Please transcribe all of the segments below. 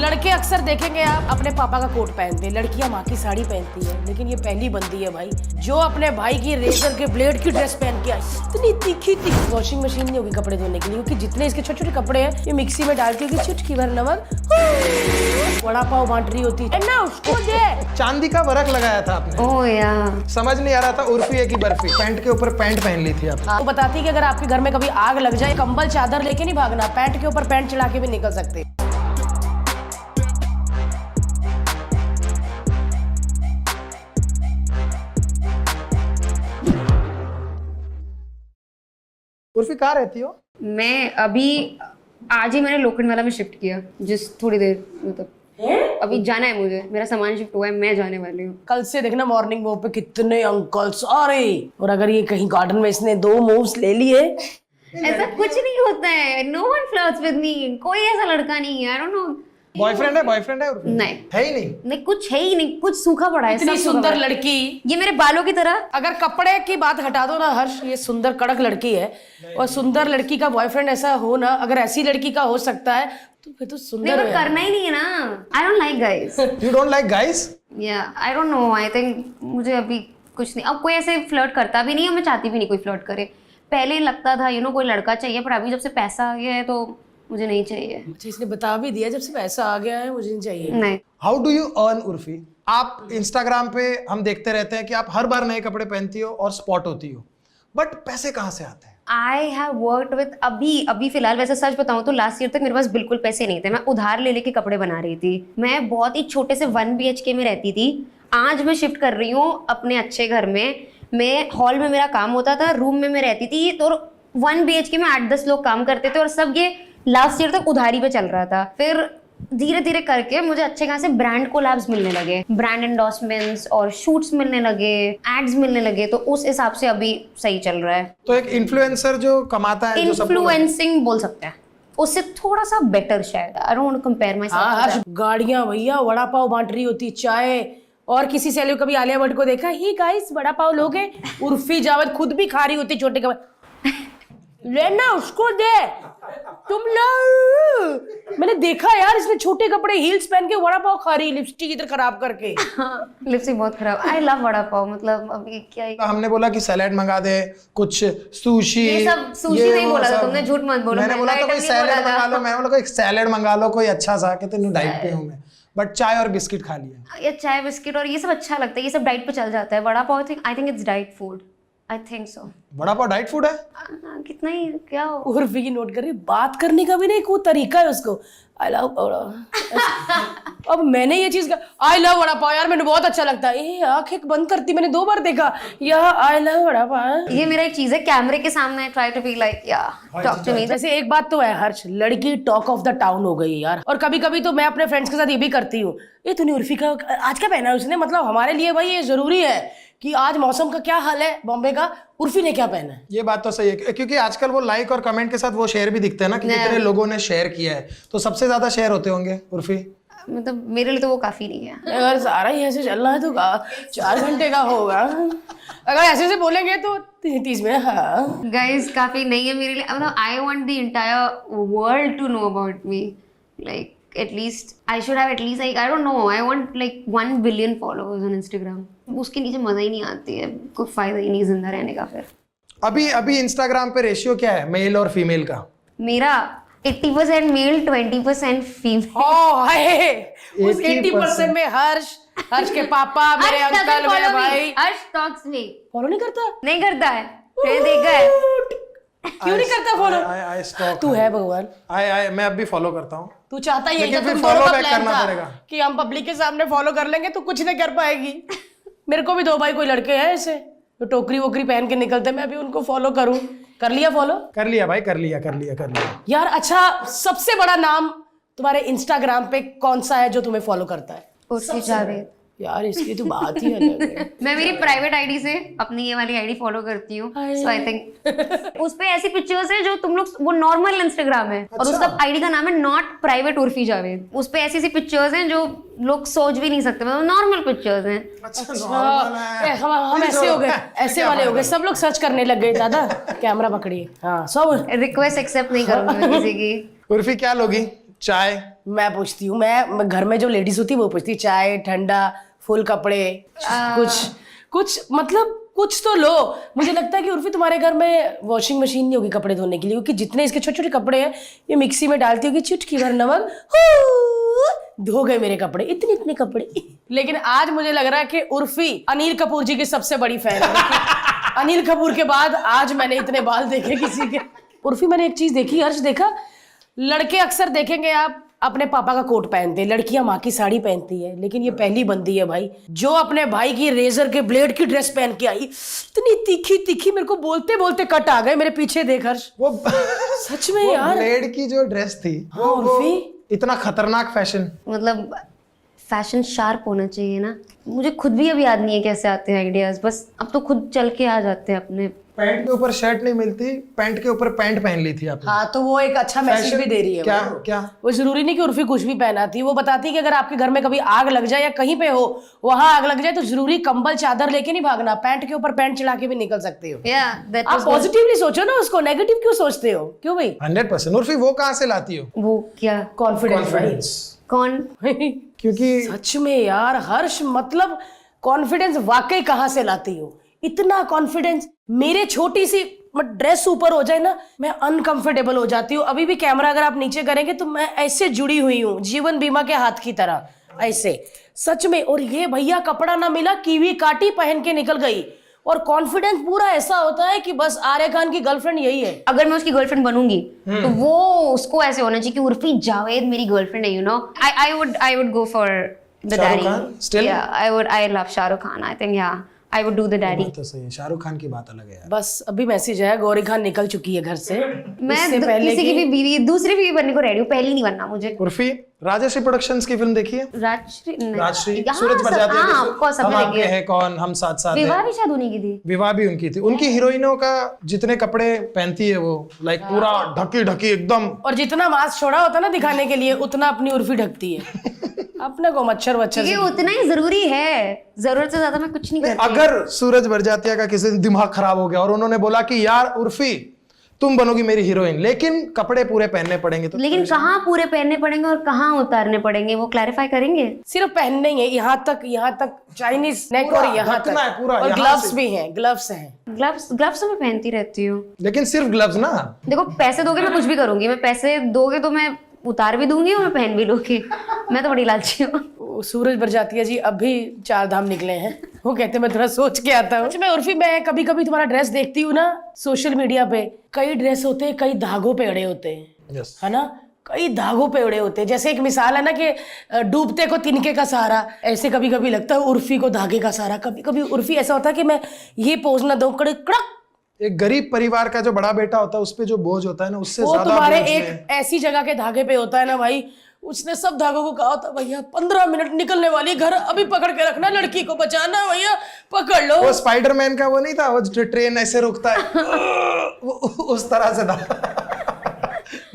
लड़के अक्सर देखेंगे आप अपने पापा का कोट पहनते हैं, लड़कियां माँ की साड़ी पहनती है, लेकिन ये पहली बंदी है भाई जो अपने भाई की रेजर के ब्लेड की ड्रेस पहन के आई। इतनी तीखी तीखी वॉशिंग मशीन नहीं होगी कपड़े धोने के लिए, क्योंकि जितने इसके छोटे छोटे कपड़े हैं ये मिक्सी में डाल के चुटकी भर नमक वड़ा पाव बांट रही होती है ना उसको दे। चांदी का वर्क लगाया था आपने। ओह यार, समझ नहीं आ रहा था उर्फी है कि बर्फी। पैंट के ऊपर पैंट पहन ली थी आप। वो बताती है कि अगर आपके घर में कभी आग लग जाए कंबल चादर लेके नहीं भागना, पैंट के ऊपर पैंट चढ़ा के भी निकल सकते। उर्फी कहाँ रहती हो? मैं अभी आज ही मैंने लोखंडवाला में शिफ्ट किया, जिस थोड़ी देर मतलब अभी जाना है मुझे, मेरा सामान शिफ्ट हुआ है, मैं जाने वाली हूँ। कल से देखना मॉर्निंग वॉक पे कितने अंकल्स आ रहे, और अगर ये कहीं गार्डन में इसने 2 मूव्स ले लिए। ऐसा कुछ नहीं होता है, no one flirts with me, कोई ऐसा लड़का नहीं है, आई डोंट नो। बॉयफ्रेंड है उर्फी? नहीं है ही नहीं। नहीं, कुछ है ही नहीं, कुछ सूखा पड़ा है। इतनी सब सूखा सुंदर पड़ा है। लड़की, ये मेरे बालों की तरह। अगर कपड़े की बात हटा दो ना हर्ष, ये सुंदर कड़क लड़की है, और सुंदर लड़की का बॉयफ्रेंड ऐसा हो ना, अगर ऐसी लड़की का हो सकता है तो फिर तो सुंदर नहीं, है। करना ही नहीं है ना। I don't like guys. You don't like guys? या आई डोंट नो, आई थिंक मुझे अभी कुछ नहीं, अब कोई ऐसे फ्लर्ट करता भी नहीं है, मैं चाहती भी नहीं कोई फ्लर्ट करे। पहले लगता था कोई लड़का चाहिए, पर अभी जब से पैसा आ गया है तो मुझे नहीं चाहिए। अच्छा, इसने बता भी दिया जब से पैसा आ गया है मुझे नहीं चाहिए। नहीं। How do you earn Urfi? आप इंस्टाग्राम पे हम देखते रहते हैं कि आप हर बार नए कपड़े पहनती हो और स्पॉट होती हो, बट पैसे कहाँ से आते हैं? आई हैव वर्कड विद अभी फिलहाल, वैसे सच बताऊं तो लास्ट ईयर तक मेरे पास बिल्कुल पैसे नहीं थे, मैं उधार ले लेके कपड़े बना रही थी। मैं बहुत ही छोटे से 1 BHK में रहती थी, आज मैं शिफ्ट कर रही हूँ अपने अच्छे घर में। मैं हॉल में मेरा काम होता था, रूम में मैं रहती थी, तो 1 BHK में 8-10 लोग काम करते थे, और सब ये लास्ट ईयर तक उधारी पे चल रहा था। फिर धीरे धीरे करके मुझे अच्छे खासे ब्रांड कोलैब्स मिलने लगे, ब्रांड एंडोर्समेंट्स और शूट्स मिलने लगे, एड्स मिलने लगे, तो उस हिसाब से अभी सही चल रहा है। तो एक इन्फ्लुएंसर जो कमाता है, जो सबको इन्फ्लुएंसिंग बोल सकते हैं, उससे थोड़ा सा बेटर शायद। I don't want to compare my हाँ हर्ष, सेल्फ। गाड़ियां भैया वड़ा पाव बांट रही होती, चाय, और किसी से कभी आलिया भट्ट को देखा ही गाइस वड़ा पाव लोगे? उर्फी जावेद खुद भी खा रही होती छोटे कपड़े, लेना उसको दे तुम लोग। मैंने देखा यार, इसने छोटे कपड़े हील्स पहन के वड़ा पाव खा रही, लिपस्टिक इधर खराब करके। लिपस्टिक बहुत खराब। आई लव वड़ा पाव, मतलब अभी क्या ही। हमने बोला कि सैलेड मंगा दे, कुछ सुशी, ये सब सुशी नहीं बोला था तुमने, झूठ मत बोलो। मैंने बोला था कोई सैलेड मंगा लो, मैंने बोला कोई सैलेड मंगा लो कोई अच्छा सा, कहते नहीं डाइट पे हूं मैं, बट चाय और बिस्किट खा लिया। ये चाय बिस्किट और ये सब अच्छा लगता है, ये सब डाइट पे चल जाता है। Vada pav I think it's diet food, I think so. Vada pav diet food है? कितना ही क्या हो। उर्फी की नोट कर रही, बात करने का भी नहीं कोई तरीका है उसको। आई लव अब मैंने ये चीज आई लव वड़ा पाव यार, मैंने बहुत अच्छा लगता है। आंखें बंद करती, मैंने 2 बार देखा यह आई लव वड़ा पाव। ये मेरा एक चीज है, कैमरे के सामने ट्राई टू बी लाइक या टॉक टू मी। वैसे एक बात तो है हर्ष, लड़की टॉक ऑफ द टाउन हो गई यार, और कभी कभी तो मैं अपने फ्रेंड्स के साथ ये भी करती हूँ, ये तूने उर्फी का आज क्या पहना है उसने, मतलब हमारे लिए भाई ये जरूरी है कि आज मौसम का क्या हाल है बॉम्बे का, उर्फी ने क्या पहना है। ये बात तो सही है, क्योंकि आजकल वो लाइक और कमेंट के साथ वो शेयर भी दिखते हैं ना कि कितने लोगों ने शेयर किया है, तो सबसे ज्यादा शेयर होते होंगे उर्फी। मतलब मेरे लिए तो वो काफी नहीं है। अगर सारा ही ऐसे चल रहा है तो 4 घंटे का होगा, अगर ऐसे से बोलेंगे तो 30 में। हाँ गाइस, काफी नहीं है मेरे लिए, मतलब I want the entire world to know about me, like at least I should have at least like I don't know, I want like 1 billion followers on Instagram। उसके नीचे मजा ही नहीं आती है, कोई फायदा ही नहीं जिंदा रहने का। फिर अभी इंस्टाग्राम पे रेशियो क्या है मेल और फीमेल का? मेरा 80% मेल, 20% फीमेल। ओह हाय, उस 80% में हर्ष के पापा, मेरे अंकल, मेरे भाई। हर्ष टॉक्स मी फॉलो नहीं करता? नहीं करता है, मैंने देखा है। क्यों नहीं करता फॉलो? आई स्टॉक। तू है भगवान। मैं अब भी फॉलो करता हूँ। तू चाहता ही लेकिन है फिर तुम follow दोनों का back प्लान करना था पड़ेगा। कि हम पब्लिक के सामने फॉलो कर लेंगे तो कुछ नहीं कर पाएगी। मेरे को भी 2 भाई कोई लड़के हैं ऐसे तो टोकरी वोकरी पहन के निकलते, मैं भी उनको फॉलो करूं। कर लिया फॉलो? कर लिया भाई, कर लिया यार अच्छा, सबसे बड़ा नाम तुम्हारे इंस्टाग्राम पे कौन सा है जो तुम्हें फॉलो करता है? उर्फी जावेद। यार इसकी तो बात ही अलग है। मैं मेरी प्राइवेट आईडी से अपनी ये वाली आईडी फॉलो करती हूँ, सो आई थिंक उस पे ऐसी पिक्चर्स है जो तुम लोग, वो नॉर्मल इंस्टाग्राम है और उसका आईडी का नाम है नॉट प्राइवेट उर्फी जावेद। उस पे ऐसी पिक्चर्स हैं जो लोग सोच भी नहीं सकते, मतलब नॉर्मल पिक्चर्स हैं। हम ऐसे हो गए, ऐसे वाले हो गए, सब लोग सर्च करने लग गए। दादा कैमरा पकड़िए। हाँ सब रिक्वेस्ट एक्सेप्ट नहीं करूंगी मैं किसी की। उर्फी क्या लोगी? चाय? मैं पूछती हूँ, मैं घर में जो लेडीज होती है वो पूछती, चाय, ठंडा, फुल कपड़े, कुछ मतलब कुछ तो लो। मुझे लगता है कि उर्फी तुम्हारे घर में वॉशिंग मशीन नहीं होगी कपड़े धोने के लिए, क्योंकि जितने इसके छोटे छोटे कपड़े हैं ये मिक्सी में डालती होगी, चुटकी भर नमक, धो गए मेरे कपड़े, इतने इतने कपड़े। लेकिन आज मुझे लग रहा है कि उर्फी अनिल कपूर जी की सबसे बड़ी फैन है। अनिल कपूर के बाद आज मैंने इतने बाल देखे किसी के। उर्फी मैंने एक चीज देखी, हर्ष देखा, लड़के अक्सर देखेंगे आप अपने पापा का कोट पहनते हैं, लड़कियां माँ की साड़ी पहनती है, लेकिन ये पहली बंदी है भाई जो अपने भाई की रेजर के ब्लेड की ड्रेस पहन के आई। इतनी तीखी तीखी, मेरे को बोलते बोलते कट आ गए मेरे पीछे, देख हर्ष वो सच में वो यार। ब्लेड की जो ड्रेस थी, हाँ, उर्फी इतना खतरनाक फैशन। मतलब फैशन शार्प होना चाहिए ना। मुझे खुद भी अब याद नहीं है कैसे आते हैं आइडियाज, बस अब तो खुद चल के आ जाते हैं अपने। पैंट के ऊपर शर्ट नहीं मिलती, पैंट के ऊपर पैंट पहन ली थी आपने। हाँ, तो वो एक अच्छा मैसेज भी दे रही है। क्या वो क्या वो जरूरी नहीं कि उर्फी कुछ भी पहनाती, वो बताती है कि अगर आपके घर में कभी आग लग जाए या कहीं पे हो वहां आग लग जाए तो जरूरी कंबल चादर लेके नहीं भागना, पैंट के ऊपर पैंट चढ़ा के भी निकल सकते हो। आप पॉजिटिवली सोचो ना उसको, नेगेटिव क्यों सोचते हो? क्यों भाई? 100%। उर्फी वो कहाँ से लाती हो वो क्या कॉन्फिडेंस। कौन? क्योंकि सच में यार हर्ष, मतलब कॉन्फिडेंस वाकई कहाँ से लाती हो? इतना कॉन्फिडेंस। मेरे छोटी सी ड्रेस ऊपर हो जाए ना, मैं अनकंफर्टेबल हो जाती हूँ। अभी भी कैमरा अगर आप नीचे करेंगे तो मैं ऐसे जुड़ी हुई हूँ जीवन बीमा के हाथ की तरह, ऐसे सच में। और ये भैया कपड़ा ना मिला, कीवी काटी, पहन के निकल गई। और कॉन्फिडेंस पूरा ऐसा होता है कि बस आर्य खान की गर्लफ्रेंड यही है। अगर मैं उसकी गर्लफ्रेंड बनूंगी तो वो उसको ऐसे होना चाहिए कि उर्फी जावेद मेरी गर्लफ्रेंड है, you know. I would go for the Shahrukh daddy. Khan? Still? I love Shahrukh Khan. I think I would do the daddy. तो सही है, शाहरुख खान की बात अलग है यार। बस अभी मैसेज आया, गौरी खान निकल चुकी है घर से। मैं इससे पहले किसी की भी बीवी, दूसरी बीवी बनने को रेडी हूँ, पहली नहीं बनना मुझे। उर्फी, राजश्री प्रोडक्शंस की फिल्म देखी है? राजश्री नहीं। राजश्री, हाँ, सूरज बरजात्या की हाँ, फिल्म, of course, हम सबने आपके देखी है। हैं कौन, हम साथ साथ हैं। विवाह भी शायद उन्हीं की थी। विवाह भी उनकी थी। उनकी हीरोइनों का जितने कपड़े पहनती है वो लाइक पूरा ढकी ढकी एकदम। और जितना मास्क छोड़ा होता ना दिखाने के लिए, उतना अपनी उर्फी ढकती है। अपने को मच्छर वच्छर ये उतना ही जरूरी है, जरूरत से ज्यादा मैं कुछ नहीं करती। अगर सूरज बरजात्या का किसी दिन दिमाग खराब हो गया और उन्होंने बोला कि यार उर्फी तुम बनोगी मेरी हीरोइन, लेकिन कपड़े पूरे पहनने पड़ेंगे, तो लेकिन कहाँ पूरे पहनने पड़ेंगे और कहाँ उतारने पड़ेंगे वो क्लैरिफाई करेंगे। सिर्फ पहनने ही है, यहाँ तक चाइनीज नेक पूरा और यहाँ ढकना है, तक। पूरा और यहाँ ग्लव्स से। भी हैं, ग्लव्स हैं। ग्लव्स तो मैं पहनती रहती हूँ। लेकिन सिर्फ ग्लव्स ना। देखो पैसे दोगे मैं कुछ भी करूंगी, मैं पैसे दोगे तो मैं उतार भी दूंगी और मैं पहन भी लूंगी। मैं तो बड़ी लालची हूँ। सूरज बरजातिया जी अभी 4 धाम निकले हैं, वो कहते हैं मैं थोड़ा सोच के आता हूँ। मैं उर्फी, मैं कभी कभी तुम्हारा ड्रेस देखती हूँ ना सोशल मीडिया पे, कई ड्रेस होते हैं, कई धागों पे अड़े होते हैं, यस, है ना, कई धागों पे अड़े होते हैं। जैसे एक मिसाल है ना कि डूबते को तिनके का सहारा, ऐसे कभी कभी लगता है उर्फी को धागे का सहारा। कभी कभी उर्फी ऐसा होता है कि मैं ये पोज ना दूं, कड़क कड़क। एक गरीब परिवार का जो बड़ा बेटा होता है उस पे जो बोझ होता है ना, उससे वो ज्यादा तुम्हारे बोझ एक में- ऐसी जगह के धागे पे होता है ना भाई, उसने सब धागों को कहा होता भैया 15 मिनट निकलने वाली, घर अभी पकड़ के रखना, लड़की को बचाना, भैया पकड़ लो। वो स्पाइडरमैन का वो नहीं था, वो जो ट्रेन ऐसे रुकता है उस तरह से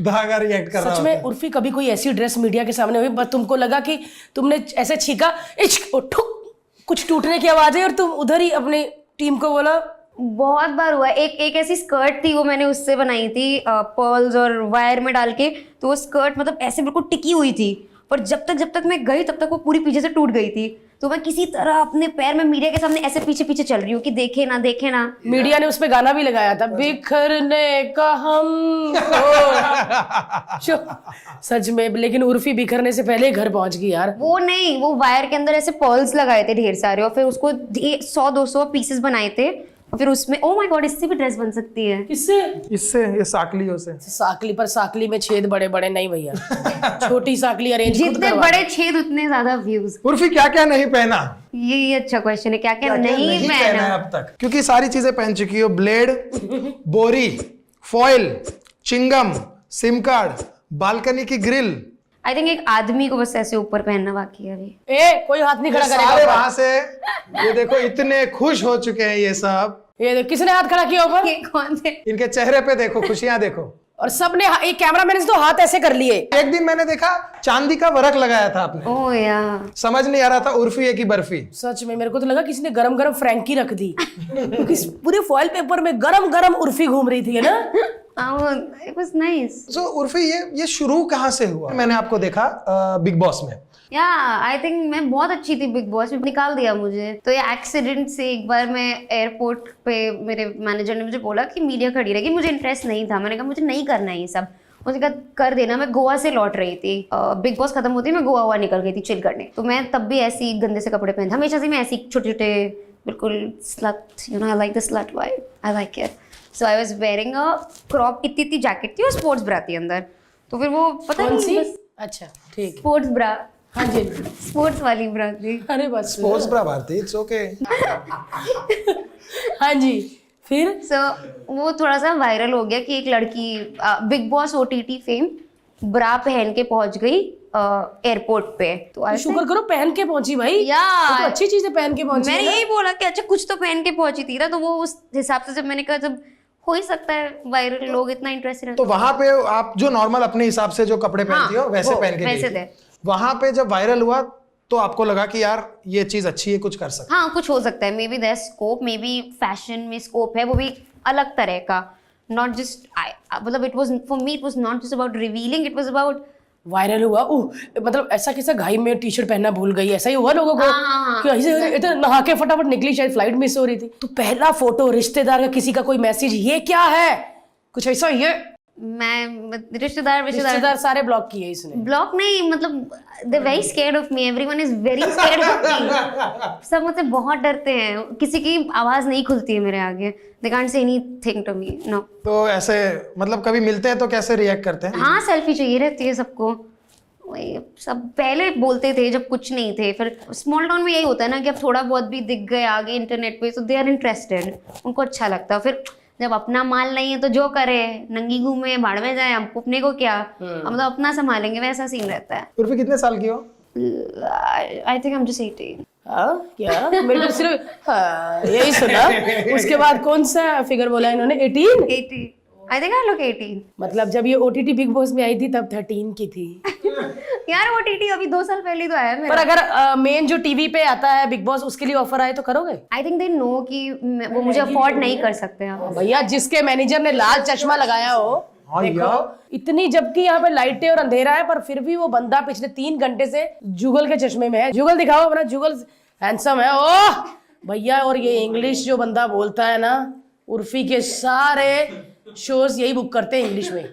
धागा रिएक्ट कर रहा सच होता में है। उर्फी, कभी कोई ऐसी ड्रेस मीडिया के सामने हुई बस तुमको लगा कि तुमने ऐसे छीका, इश्क और ठुक, कुछ टूटने की आवाज है और तुम उधर ही अपनी टीम को बोला? बहुत बार हुआ। एक ऐसी स्कर्ट थी, वो मैंने उससे बनाई थी पर्ल्स और वायर में डाल के, तो वो स्कर्ट मतलब ऐसे बिल्कुल टिकी हुई थी, पर जब तक मैं गई तब तक वो पूरी पीछे से टूट गई थी। तो मैं किसी तरह अपने पैर में मीडिया के सामने ऐसे पीछे पीछे चल रही हूँ कि देखे ना देखे ना। मीडिया ने उस पे गाना भी लगाया था, बिखरने का हम सच में। लेकिन उर्फी बिखरने से पहले घर पहुंच गई यार। वो नहीं, वो वायर के अंदर ऐसे पर्ल्स लगाए थे ढेर सारे, और फिर उसको 100-200 पीसेस बनाए थे, और फिर उसमें ओ माय गॉड, इससे भी ड्रेस बन सकती है। किससे? इससे, ये साकलियों से। साकली, पर साकली में छेद बड़े बड़े नहीं भैया, छोटी साकली अरेंज जितने बड़े छेद उतने ज्यादा व्यूज। उर्फी क्या क्या नहीं पहना? ये अच्छा क्वेश्चन है, क्या क्या नहीं पहना है पहना। अब तक? क्योंकि सारी चीजें पहन चुकी हो, ब्लेड, बोरी, foil, chewing gum, SIM card, balcony की ग्रिल। आई थिंक एक आदमी को बस ऐसे ऊपर पहनना बाकी है अभी। कोई हाथ नहीं खड़ा सारे करेगा वहां से, ये देखो इतने खुश हो चुके हैं ये सब। ये देखो, किसने हाथ खड़ा किया ऊपर? ये कौन थे? इनके चेहरे पे देखो, खुशियां देखो। और सबने एक कैमरामैन ने तो हाथ ऐसे कर लिए। एक दिन मैंने देखा चांदी का वर्क लगाया था आपने, ओह यार, समझ नहीं आ रहा था उर्फी है कि बर्फी। सच में मेरे को तो लगा किसी ने गरम गरम फ्रैंकी रख दी, क्योंकि पूरे फॉइल पेपर में गरम गरम उर्फी घूम रही थी, है ना। It was nice. सो उर्फी ये शुरू कहाँ से हुआ? मैंने आपको देखा बिग बॉस में। आई थिंक मैं बहुत अच्छी थी बिग बॉस में, निकाल दिया मुझे। तो ये एक्सीडेंट से एक बार मैं एयरपोर्ट पे, मेरे मैनेजर ने मुझे बोला कि मीडिया खड़ी रहेगी, मुझे इंटरेस्ट नहीं था। मैंने कहा मुझे नहीं करना है ये सब, मुझे कहा कर देना। मैं गोवा से लौट रही थी, बिग बॉस खत्म होती मैं गोवा निकल गई थी चिल करने। तो मैं तब भी ऐसी गंदे से कपड़े पहनती, हमेशा से मैं ऐसी छोटे छोटे बिल्कुल slut, you know, I like the slut vibe, I like it. So I was wearing a crop, इतनी जैकेट थी और स्पोर्ट्स ब्रा थी अंदर। तो फिर वो पता कौन सी? नहीं, अच्छा ठीक। स्पोर्ट्स ब्रा, हाँ जी, स्पोर्ट्स वाली ब्रा थी। अरे बस sports bra Bharti, it's okay. हाँ जी, फिर सो वो थोड़ा सा वायरल हो गया कि एक लड़की बिग बॉस OTT फेम ब्रा पहन के पहुंच गई एयरपोर्ट पे। तो शुक्र करो पहन के पहुंची भाई, या वो तो अच्छी चीज है पहन के पहुंची। मैंने यही बोला कि अच्छा कुछ तो पहन के पहुंची थी ना। तो वो उस हिसाब से जब मैंने कहा जब हो ही सकता है वायरल, लोग इतना इंटरेस्टेड तो वहां पे आप जो नॉर्मल अपने हिसाब से जो कपड़े पहनती हो वैसे वो, पहन के वैसे गई थे। थी। वहां पे जब वायरल हुआ तो आपको लगा कि यार ये चीज अच्छी है, कुछ कर सकते हाँ कुछ हो सकता है, maybe there scope, maybe fashion में स्कोप है, वो भी अलग तरह का। नॉट जस्ट मतलब it was for me, it was not just about revealing, it was about viral हुआ। मतलब ऐसा कैसा घाई में टी शर्ट पहनना भूल गई, ऐसा ही हुआ लोगों को कि ऐसे इतना नहा के फटाफट निकली, शायद फ्लाइट मिस हो रही थी। तो पहला फोटो रिश्तेदार का किसी का कोई मैसेज, ये क्या है, कुछ ऐसा, ये मैं रिश्तेदार सारे ब्लॉक किए इसने। ब्लॉक नहीं, मतलब they very scared of me, everyone is very scared of me. सब मुझसे बहुत डरते हैं, किसी की आवाज नहीं खुलती है मेरे आगे, they can't say anything to me, no. तो ऐसे मतलब कभी मिलते हैं तो कैसे रिएक्ट करते हैं? हाँ सेल्फी चाहिए रहती है सबको, वही सब पहले बोलते थे जब कुछ नहीं थे। फिर स्मॉल टाउन में यही होता है ना कि अब थोड़ा बहुत भी दिख गए आगे इंटरनेट पे तो दे आर इंटरेस्टेड, उनको अच्छा लगता है। फिर जब अपना माल नहीं है तो जो करे, नंगी घूमे, भाड़ में जाए, हम अपने को क्या, हम तो अपना संभालेंगे, वैसा सीन रहता है। उर्फी कितने साल की हो? I think I am just 18। हाँ क्या, मेरे को सिर्फ हाँ, यही सुना। उसके बाद कौन सा फिगर बोला इन्होंने, 18? I think I look 18। मतलब जब ये OTT बिग बॉस में आई थी तब 13 की थी। यार OTT अभी 2 साल पहले तो आया है मेरा। पर अगर मेन जो टीवी पे आता है बिग बॉस, उसके लिए ऑफर आए तो करोगे? आई थिंक दे नो कि वो मुझे अफोर्ड नहीं कर सकते हैं। भैया जिसके मैनेजर ने लाल चश्मा लगाया हो, देखो इतनी, जबकि यहाँ पे लाइटें और अंधेरा है, पर फिर भी वो बंदा पिछले 3 घंटे से जुगल के चश्मे में है। जुगल दिखाओ अपना, जुगल हैंडसम है ओह भैया। और ये इंग्लिश जो बंदा बोलता है ना, उर्फी के सारे शोज यही बुक करते हैं इंग्लिश में।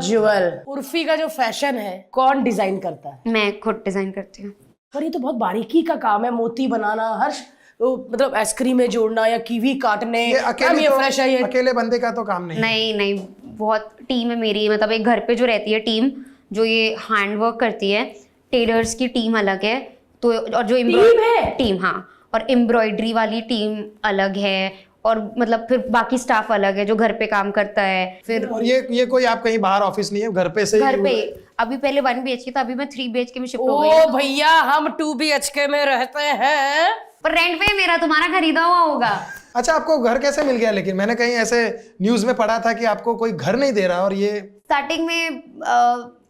जुगल, उर्फी का जो फैशन है कौन डिजाइन करता है? मैं खुद डिजाइन करती हूँ। पर ये तो बहुत बारीकी का काम है, मोती बनाना, हर मतलब आइसक्रीम में जोड़ना या कीवी काटने। ये अकेले तो, फ्रेश है ये, अकेले बंदे का तो काम नहीं। नहीं बहुत टीम है मेरी, मतलब एक घर पे जो रहती है टीम जो ये हैंडवर्क करती है, टेलर्स की टीम अलग है, तो और जो टीम हाँ, और एम्ब्रॉयडरी वाली टीम अलग है, और मतलब फिर बाकी स्टाफ अलग है जो घर पे काम करता है। फिर और ये कोई आप कहीं बाहर ऑफिस नहीं है, घर पे से ही? घर पे अभी पहले 1 BHK था, अभी मैं 3 BHK में शिफ्ट हो गई। ओ भैया हम 2 BHK में रहते हैं, पर रेंट पे मेरा, तुम्हारा खरीदा हुआ होगा। अच्छा आपको घर कैसे मिल गया? लेकिन मैंने कहीं ऐसे न्यूज में पढ़ा था कि आपको कोई घर नहीं दे रहा, और ये स्टार्टिंग में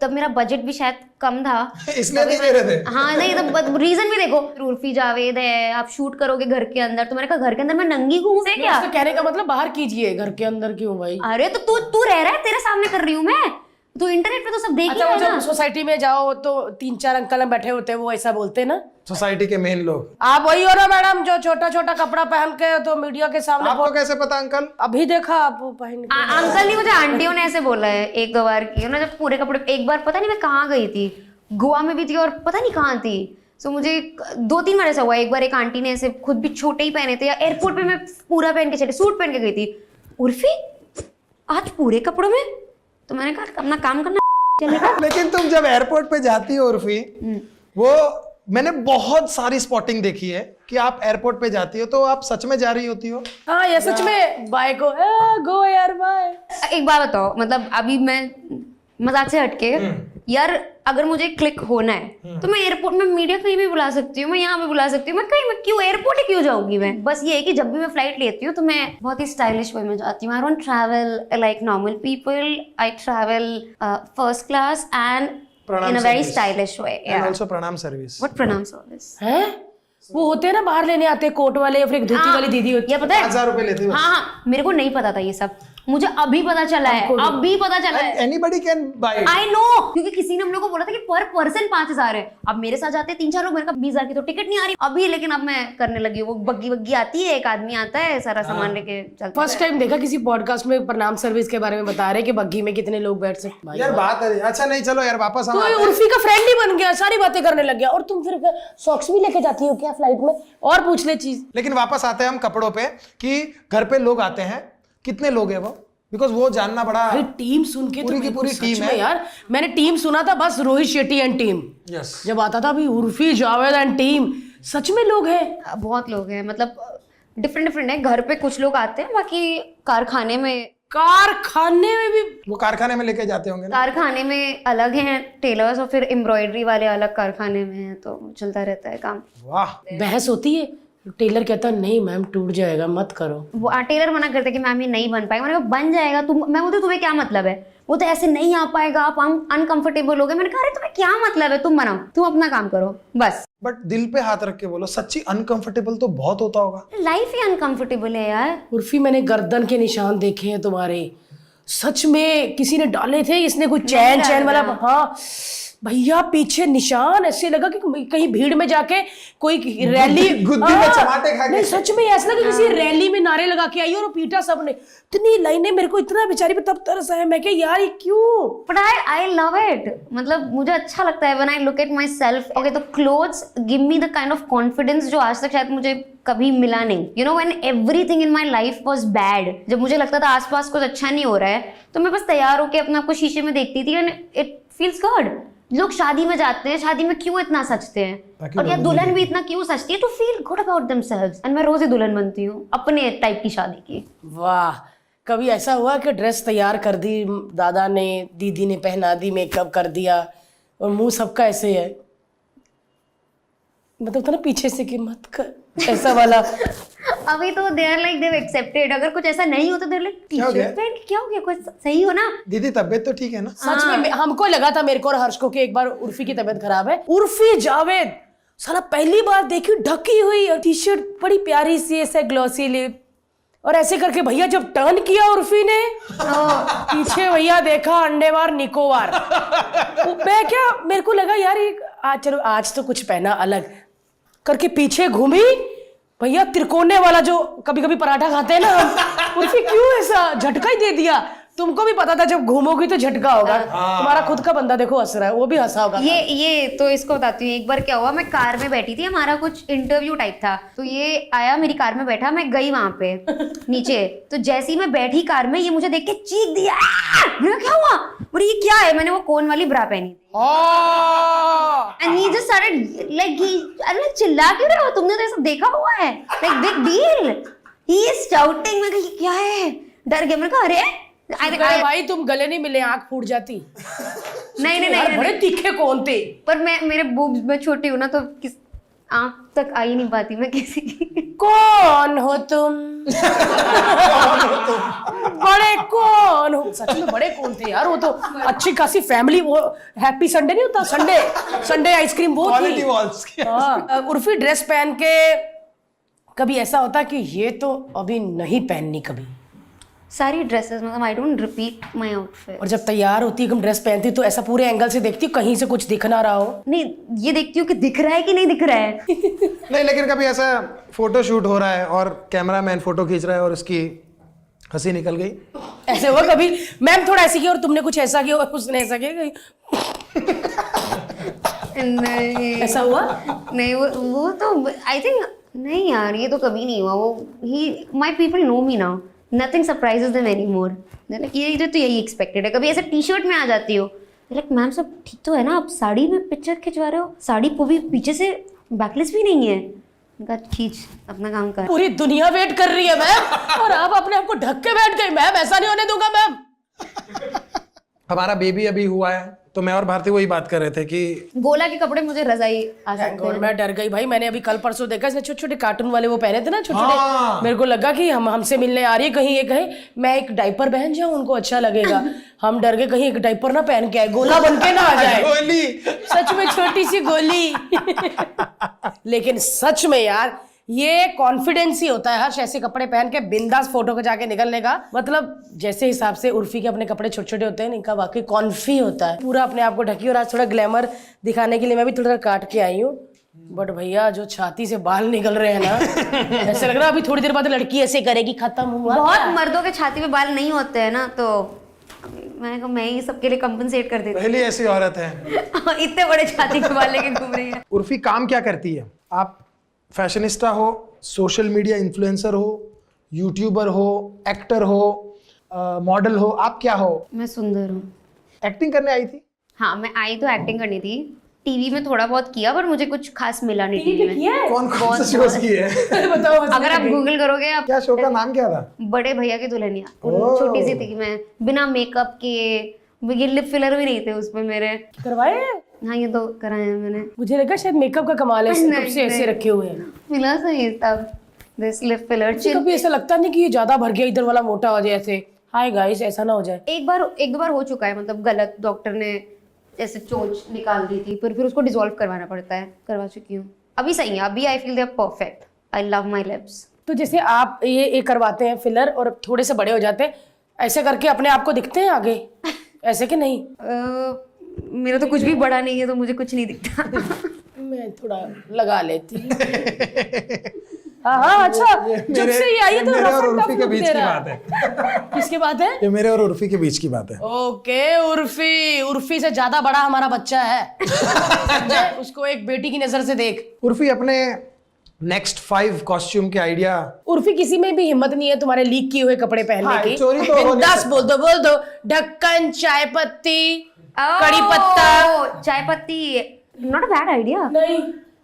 तब मेरा बजट भी शायद कम था इसलिए नहीं दे रहे थे। हाँ नहीं, तो रीजन भी देखो, उर्फी जावेद है, आप शूट करोगे घर के अंदर, तो मैंने कहा घर के अंदर मैं नंगी घूमूं से क्या? उसका कहने का मतलब बाहर कीजिए, घर के अंदर क्यों भाई? अरे तो तू रह रहा है, तेरे सामने कर रही हूँ मैं, तो इंटरनेट पे तो सब देख ही अच्छा, रहे वो हैं ना। जब सोसाइटी में जाओ तो 3-4 अंकल बैठे होते हैं, वो ऐसा बोलते हैं ना, सोसाइटी के मेन लोग। आप वही हो ना मैडम जो छोटा छोटा कपड़ा पहन के तो मीडिया के सामने? आपको कैसे पता अंकल? अभी देखा आप पहन के। अंकल नहीं, मुझे आंटियों ने ऐसे बोला है 1-2 बार की ना, जब पूरे कपड़े, एक बार पता नहीं मैं कहाँ गई थी, गोवा में भी थी और पता नहीं कहाँ थी। सो मुझे 2-3 बार ऐसा हुआ, एक बार एक आंटी ने ऐसे खुद भी छोटे ही पहने थे, या एयरपोर्ट पे मैं पूरा पहन के चले, सूट पहन के गई थी, उर्फी आज पूरे कपड़ों में, तो मैंने कहा अपना काम करना। लेकिन तुम जब एयरपोर्ट पे जाती हो उर्फी, वो मैंने बहुत सारी स्पॉटिंग देखी है कि आप एयरपोर्ट पे जाती हो तो आप सच में जा रही होती हो? हाँ ये सच में, बाय को गो यार बाय। एक बात बताओ, मतलब अभी मैं मजाक से हटके यार, अगर मुझे क्लिक होना है तो मैं एयरपोर्ट में मीडिया कहीं भी बुला सकती हूँ, मैं यहाँ पे बुला सकती हूँ, मैं कहीं, मैं क्यों एयरपोर्ट ही क्यों जाऊंगी मैं? बस ये है कि जब भी मैं फ्लाइट लेती हूँ तो मैं बहुत ही स्टाइलिश वे में जाती हूँ। I don't travel like normal people, I travel first class and in a very stylish way. And also प्रणाम सर्विस। व्हाट प्रणाम सर्विस है? वो होते हैं ना बाहर लेने आते हैं कोट वाले, या फिर एक धोती वाली दीदी होती है, पता है 1000 रुपए लेते हो? हाँ, मेरे को नहीं पता था ये सब। मुझे अभी पता चला है, अभी पता चला है। Anybody can buy it. I know, क्योंकि किसी ने हम लोग को बोला था कि पर पर्सन 5,000 है। अब मेरे साथ जाते हैं 3-4 लोग, मेरे का 20,000 की तो टिकट नहीं आ रही अभी, लेकिन अब मैं करने लगी हूँ। वो बग्गी वग्गी आती है, एक आदमी आता है, सारा सामान लेके चलता फर्स्ट टाइम देखा किसी पॉडकास्ट में प्रणाम सर्विस के बारे में बता रहे कि बग्घी में कितने लोग बैठ सकते हैं। यार बात है, अच्छा नहीं चलो यार वापस हम तो आते हैं। उर्फी का फ्रेंड ही बन गया, सारी बातें करने लग गया। और तुम फिर सॉक्स भी लेके जाती हो क्या फ्लाइट में? और पूछ ले चीज। लेकिन वापस आते हैं हम कपड़ों पे कि घर पे लोग आते हैं, कितने लोग हैं वो, बिकॉज वो जानना बड़ा। भाई टीम सुन के पूरी तो की मेरे को पूरी सच टीम में है। यार, मैंने टीम सुना था बस Rohit Shetty and team. Yes जब आता था अभी उर्फी जावेद एंड टीम, सच में लोग हैं। है। बहुत लोग हैं, मतलब डिफरेंट है। घर पे कुछ लोग आते हैं, बाकी कारखाने में भी वो कारखाने में लेके जाते होंगे ना। कारखाने में अलग हैं टेलर्स, और फिर एम्ब्रॉयडरी वाले अलग कारखाने में हैं, तो चलता रहता है काम। वाह, बहस होती है। टेलर कहता नहीं मैम टूट जाएगा मत करो। वो टेलर मना करते हैं कि मैम ये नहीं बन पाएगा। मैंने कहा बन जाएगा। तुम, मैं बोलती तुम्हें क्या मतलब है, वो तो ऐसे नहीं आ पाएगा, आप अनकंफर्टेबल हो गए। मैंने कहा अरे तुम्हें क्या मतलब है, तुम बनाओ, तुम अपना काम करो बस। बट दिल पे हाथ रख के बोलो, सच्ची अनकंफर्टेबल तो बहुत होता होगा। लाइफ ही अनकंफर्टेबल है यार। उर्फी मैंने गर्दन के निशान देखे हैं तुम्हारे, सच में किसी ने डाले थे। इसने कुछ चैन वाला, हाँ भैया पीछे निशान, ऐसे लगा कि कहीं भीड़ में जाके कोई रैली गुद्दी में चमाटे खा के। नहीं सच में ऐसा लगा कि किसी रैली में नारे लगा के आई और पीटा सबने। इतनी लाइनें, मेरे को इतना बेचारी पे तब तरस आया। मैं क्या यार ये क्यों? बट आई लव इट, मतलब मुझे अच्छा लगता है when I look at myself. Okay, तो clothes give me the kind of confidence जो आज तक शायद मुझे कभी मिला नहीं। You know, when everything in my life was bad, जब मुझे लगता था आसपास कुछ अच्छा नहीं हो रहा है, तो मैं बस तैयार होकर अपने आप को शीशे में देखती थी एंड इट फील्स गुड। लोग शादी में जाते हैं, शादी में क्यों इतना सचते हैं, और या दुल्हन भी इतना क्यों सचती है, to feel good about themselves. And मैं रोज ही दुल्हन बनती हूँ अपने टाइप की शादी की। वाह, कभी ऐसा हुआ कि ड्रेस तैयार कर दी दादा ने, दीदी ने पहना दी, मेकअप कर दिया और मुंह सबका ऐसे है, मतलब था ना पीछे से कि मत कर, ऐसा वाला। अभी तो they are like dev accepted. अगर कुछ ऐसा नहीं होता, देर लाइक टी-शर्ट पहन के क्या हो गया, कुछ सही हो ना। दीदी तबीयत तो ठीक है ना? सच में हमको लगा था, मेरे को और हर्ष को, कि एक बार उर्फी की तबीयत खराब है। उर्फी जावेद साला पहली बार देखी ढकी हुई और टी शर्ट बड़ी प्यारी सी ऐसे ग्लॉसी लिप, और ऐसे करके भैया जब टर्न किया उर्फी ने, पीछे भैया देखा अंडेवार निकोबार। मैं क्या, मेरे को लगा यार ये आज, चलो आज तो कुछ पहना अलग करके, पीछे घूमी भैया त्रिकोने वाला जो कभी कभी पराठा खाते हैं ना, उर्फी क्यों ऐसा झटका ही दे दिया। तुमको भी पता था जब घूमोगी तो झटका होगा। तुम्हारा खुद का बंदा देखो हंस रहा है, वो भी हंसा होगा। ये तो इसको बताती हूँ। एक बार क्या हुआ, मैं कार में बैठी थी, हमारा कुछ इंटरव्यू टाइप था, तो ये आया मेरी कार में बैठा, मैं गई वहां पे नीचे, तो जैसे ही मैं बैठी कार में, ये मुझे देख के चीख दिया। मैंने क्या हुआ, बोले ये क्या है। मैंने वो कोन वाली ब्रा पहनी थी, and he just started like, अरे चिल्ला क्यों रहे हो, तुमने तो ऐसा देखा हुआ है, like big deal, he is shouting. मैं कहा क्या है, डर गया। मैंने कहा अरे भाई तुम गले नहीं मिले, आंख फूट जाती। नहीं, बड़े तीखे कौन थे। पर मेरे बूब्स में छोटी हूँ ना, तो किस आंख तक आ ही नहीं पाती मैं किसी की। कौन हो तुम? बड़े कौन हो? सच में बड़े कौन थे यार, वो तो अच्छी खासी फैमिली। वो हैप्पी संडे नहीं होता, संडे आइसक्रीम वो थी। हाँ, उर्फी ड्रेस पहन के कभी ऐसा होता कि ये तो अभी नहीं पहननी कभी? सारी ड्रेसेस, मतलब I don't repeat my outfit. और जब तैयार होती है ड्रेस पहनती तो ऐसा पूरे एंगल से देखती हूँ कहीं से कुछ दिख ना रहा हो? नहीं, ये देखती हूँ कि दिख रहा है कि नहीं दिख रहा है। नहीं, लेकिन कभी ऐसा फोटो शूट हो रहा है और कैमरामैन फोटो खींच रहा है और उसकी हंसी निकल गई, ऐसे हुआ कभी? मैम थोड़ा ऐसे किया और तुमने कुछ ऐसा किया और उसने ऐसा किया, नहीं ऐसा हुआ? नहीं, वो तो आई थिंक नहीं यार, ये तो कभी नहीं हुआ। वो ही my people know me now, nothing surprises them anymore. Like ये तो यही एक्सपेक्टेड है। कभी ऐसे टी शर्ट में आ जाती हो, लाइक मैम सब ठीक तो है ना, आप साड़ी में पिक्चर खिंचवा रहे हो, साड़ी को भी पीछे से बैकलेस भी नहीं है। उनका खींच, अपना काम कर। पूरी दुनिया वेट कर रही है मैम, और आप अपने आप को ढक के बैठ गई। मैम ऐसा नहीं होने दूंगा मैम। हमारा बेबी अभी हुआ है, तो मैं और भारती वही बात कर रहे थे कि गोला के कपड़े मुझे रजाई आ सकते हैं। मैं डर गई भाई। मैंने अभी कल परसों देखा, इसने छोटे छोटे कार्टून वाले वो पहने थे ना, छोटे छोटे। मेरे को लगा कि हमसे मिलने आ रही है, कहीं ये कहे मैं एक डायपर पहन जाऊं, उनको अच्छा लगेगा। हम डर गए कहीं एक डायपर ना पहन के आए, गोला बन के ना आ जाए। गोली, सच में छोटी सी गोली। लेकिन सच में यार ये कॉन्फिडेंस ही होता है हर्ष, ऐसे कपड़े पहन के बिंदास फोटो को जाके निकलने का। मतलब जैसे हिसाब से उर्फी के अपने कपड़े छोटे छोटे होते हैं, इनका वाकई कॉन्फी होता है, पूरा अपने आप को ढकी। और आज थोड़ा ग्लैमर दिखाने के लिए मैं भी थोड़ा काट के आई हूँ, बट भैया जो छाती से बाल निकल रहे हैं ना, ऐसे लग रहा है अभी थोड़ी देर बाद लड़की ऐसे करेगी, खत्म हुआ। बहुत मर्दों के छाती पे बाल नहीं होते हैं ना, तो मैंने कहा मैं ही सबके लिए कंपनसेट कर देती पहली ऐसी औरत है। हूँ। इतने बड़े छाती के बाल लेके घूम रही है। उर्फी काम क्या करती है? आप फैशनिस्टा हो, सोशल मीडिया इन्फ्लुएंसर हो, यूट्यूबर हो, एक्टर हो, मॉडल हो, आप क्या हो? मैं सुंदर हूँ। एक्टिंग करने आई थी? हाँ, मैं आई तो एक्टिंग करनी थी, टीवी में थोड़ा बहुत किया, पर मुझे कुछ खास मिला नहीं टीवी में। कौन कौन से शोज की है? बताओ। अगर आप गूगल करोगे आप, क्या शो का नाम क्या था? बड़े भैया की दुल्हनिया, छोटी सी थी मैं, बिना मेकअप के, ये लिप फिलर भी नहीं थे उसमें मेरे। करवाए? हाँ, ये तो कराए हैं मैंने। मुझे लगा शायद मेकअप का कमाल है, कब से ऐसे रखे हुए हैं। मिला सही तब दिस लिप फिलर। कभी ऐसा लगता नहीं कि ये ज्यादा भर गया, इधर वाला मोटा हो जाए ऐसे। हाय गाइस, ऐसा ना हो जाए। एक दो बार हो चुका है, मतलब गलत, डॉक्टर ने जैसे चोंच निकाल दी थी, फिर उसको डिसॉल्व करवाना पड़ता है, करवा चुकी हूँ। अभी सही है, अभी I feel they are perfect. I love my lips. तो जैसे आप ये करवाते हैं फिलर और थोड़े से बड़े हो जाते हैं, ऐसे करके अपने आप को दिखते हैं आगे, ऐसे कि नहीं? मेरा तो कुछ भी बड़ा नहीं है, तो मुझे कुछ नहीं दिखता। मैं थोड़ा लगा लेती हाँ, अच्छा। जब से ये आई है तो मेरे रफ और एंड टफ उर्फी के लुक बीच दे की रहा बात है। है। किसकी बात है? ये मेरे और उर्फी के बीच की बात है। ओके, उर्फी से ज्यादा बड़ा हमारा बच्चा है। समझे? उसको एक बेटी की नजर से देख। उर्फी, अपने नेक्स्ट 5 कॉस्ट्यूम के आइडिया। उर्फी किसी में भी हिम्मत नहीं है तुम्हारे लीक किए हुए कपड़े पहनने हाँ, की। चोरी तो हो नहीं बिंदास सकती। बोल दो। ढक्कन, चाय पत्ती, कड़ी पत्ता। चाय पत्ती, नॉट अ बैड आइडिया। नहीं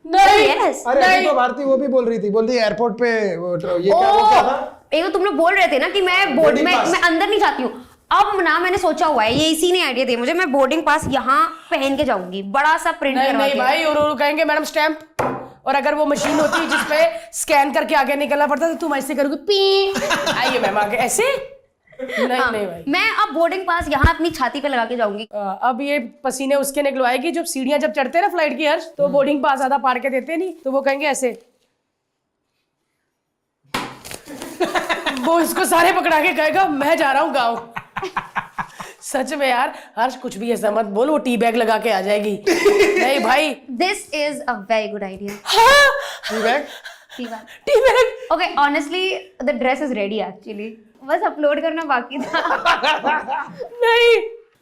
Yes. अरे अभी तो भारती वो भी बोल रही थी, बोल रही एयरपोर्ट पे ये क्या था? एक तो तुम लोग बोल रहे थे ना कि मैं बोर्ड में मैं अंदर नहीं जाती हूँ। अब ना मैंने सोचा हुआ है, ये इसी ने आइडिया दिया मुझे, मैं बोर्डिंग पास यहाँ पहन के जाऊंगी, बड़ा सा प्रिंट करवा नहीं के। भाई, और कहेंगे मैडम स्टैंप। और अगर वो मशीन होती है जिसपे स्कैन करके आगे निकलना पड़ता, तो तुम ऐसे करोगे, पी आइए मैम आगे, ऐसे। नहीं हाँ, नहीं भाई, मैं अब बोर्डिंग पास यहाँ अपनी छाती पे लगा के जाऊंगी। अब ये पसीने उसके निकलवाएगी जो सीढ़ियां जब चढ़ते हैं ना फ्लाइट की हर्ष, तो बोर्डिंग पास आधा पार के देते नहीं, तो वो कहेंगे ऐसे। वो इसको सारे पकड़ा के कहेगा मैं जा रहा हूँ गाँव। सच में यार हर्ष, कुछ भी ऐसा मत बोल, वो टी बैग लगा के आ जाएगी। नहीं भाई, this is a very good idea. Tea bag? Tea bag. Okay, honestly the dress is ready actually, बस अपलोड करना बाकी था। नहीं,